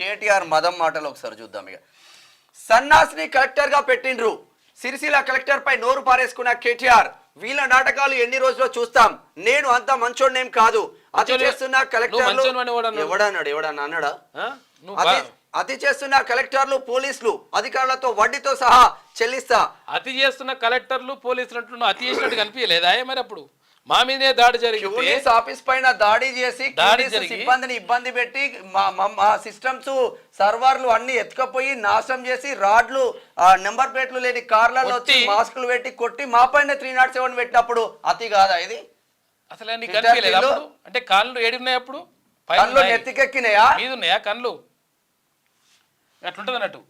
కేటీఆర్ మదం మాటలు ఒకసారి చూద్దాం. ఇక సన్నాసిని కలెక్టర్ గా పెట్టిండ్రు. సిరిసిల్ల కలెక్టర్ పై నోరు పారేసుకున్న కేటీఆర్, వీళ్ళ నాటకాలు ఎన్ని రోజుల్లో చూస్తాం, నేను అంత మంచోడ్నేం కాదు, అతి చేస్తున్న కలెక్టర్లు ఎవడన్నా అతి చేస్తున్న కలెక్టర్లు పోలీసులు అధికారులతో వడ్డీతో సహా చెల్లిస్తా. అతి చేస్తున్న కలెక్టర్లు పోలీసులు అంటున్నా అతి చేసినట్టు కనిపించలేదా మరి? అప్పుడు మా మీదే దాడి జరిగింది, ఆఫీస్ పైన దాడి చేసి సిబ్బందిని ఇబ్బంది పెట్టి మా సిస్టమ్స్ సర్వర్లు అన్ని ఎత్తుకపోయి నాశనం చేసి రాడ్లు నెంబర్ ప్లేట్లు లేని కార్లలో వచ్చి మాస్కులు పెట్టి కొట్టి మా పైన 307 పెట్టినప్పుడు అతి కాదా ఇది? అసలు కనిపించలేదు అంటే కాళ్ళు ఏడున్నాయి అప్పుడు? కళ్ళు నెత్తికెక్కినాయా? మీద ఉన్నాయా కళ్ళు? అట్లుంటది అన్నట్టు.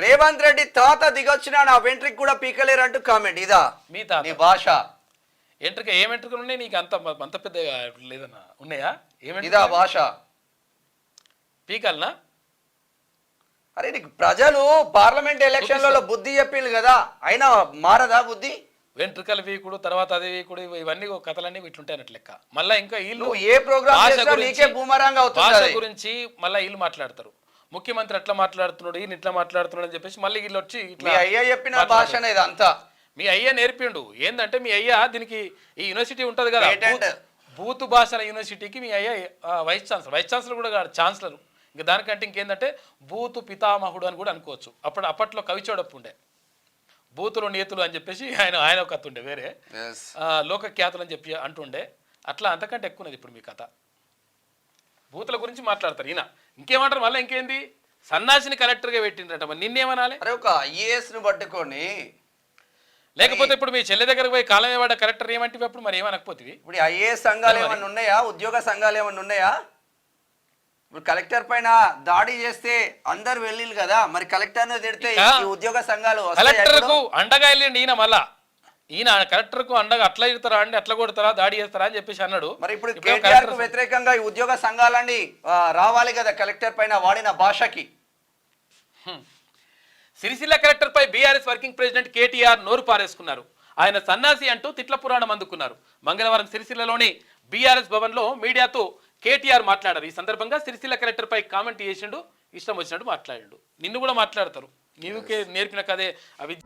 రేవంత్ రెడ్డి తాత దిగొచ్చినా నా వెంట్రికి కూడా పీకలేరు అంటూ కామెంట్. ఇదా మీ తాత నీ భాష? ఎంట్రిక ఏం ఎంట్రికలు ఉన్నాయి నీకు? అంత పెద్ద లేదన్నా ఉన్నాయా? ఇదా భాష? పీకల్నా? అరే నీకు ప్రజలు పార్లమెంట్ ఎలక్షన్లలో బుద్ధి చెప్పిండు కదా, అయినా మారదా బుద్ధి? వెంట్రుకలు వీకుడు తర్వాత అదే వీకుడు ఇవన్నీ కథలన్నీ ఇట్లుంటాయి అన్నట్టు లెక్క. మళ్ళీ ఇంకా వీళ్ళు ఏ ప్రోగ్రామ్ భాష గురించి మళ్ళీ వీళ్ళు మాట్లాడతారు. ముఖ్యమంత్రి ఎట్లా మాట్లాడుతున్నాడు, ఈయన ఇట్లా మాట్లాడుతున్నాడు అని చెప్పేసి మళ్ళీ వీళ్ళు వచ్చి అయ్యా చెప్పిన భాష ఇదంతా మీ అయ్యా నేర్పిండు. ఏంటంటే మీ అయ్యా దీనికి ఈ యూనివర్సిటీ ఉంటది కదా బూత్ భాషల యూనివర్సిటీకి మీ అయ్యా వైస్ ఛాన్సలర్ కూడా కాదు, ఛాన్సలర్. ఇంకా దానికంటే ఇంకేంటంటే బూతు పితామహుడు అని కూడా అనుకోవచ్చు. అప్పట్లో కవిచోడప్పు ఉండే బూతులు నీతులు అని చెప్పేసి ఆయన ఒక కథ ఉండే, వేరే లోక ఖ్యాతులు అని చెప్పి అంటుండే. అట్లా అంతకంటే ఎక్కువది ఇప్పుడు మీ కథ. బూతుల గురించి మాట్లాడతారు ఈయన. ఇంకేమంటారు మళ్ళీ? ఇంకేంది సన్నాసిని కలెక్టర్గా పెట్టిండ్రట, మరి నిన్నేమనాలి? అరే ఒక ఐఏఎస్ ను పట్టుకొని, లేకపోతే ఇప్పుడు మీ చెల్లె దగ్గరకు పోయి కాలం ఏవాడ కలెక్టర్ ఏమంటే అప్పుడు మరి ఏమనకపోతుంది? ఇప్పుడు ఐఏఎస్ సంఘాలు ఏమన్నా ఉన్నాయా? ఉద్యోగ సంఘాలు ఏమన్నా ఉన్నాయా? ఇప్పుడు కలెక్టర్ పైన దాడి చేస్తే అందరు వెళ్ళిళ్ళు కదా, మరి కలెక్టర్ ను తిడితే ఉద్యోగ సంఘాలు కలెక్టర్ కు అండగా వెళ్ళండి ఈయన. మళ్ళా ఈయన కలెక్టర్ కు అండగా అట్లా ఇడతారా అండి, అట్లా కొడతారా, దాడి చేస్తారా అని చెప్పేసి అన్నాడు. మరి ఇప్పుడు కేటీఆర్ కు వ్యతిరేకంగా ఈ ఉద్యోగ సంఘాలన్నీ రావాలి కదా కలెక్టర్ పైన వాడిన భాషకి. సిరిసిల్ల కలెక్టర్ పై బీఆర్ఎస్ వర్కింగ్ ప్రెసిడెంట్ కేటీఆర్ నోరు పారేసుకున్నారు. ఆయన సన్నాసి అంటూ తిట్ల పురాణం అందుకున్నారు. మంగళవారం సిరిసిల్లలోని బీఆర్ఎస్ భవన్ లో మీడియాతో కేటీఆర్ మాట్లాడారు. ఈ సందర్భంగా సిరిసిల్ల కలెక్టర్ పై కామెంట్ చేసిండు, ఇష్టం వచ్చినట్టు మాట్లాడిండు. నిన్ను కూడా మాట్లాడతారు, నీవుకే నేర్పిన కదే అవి.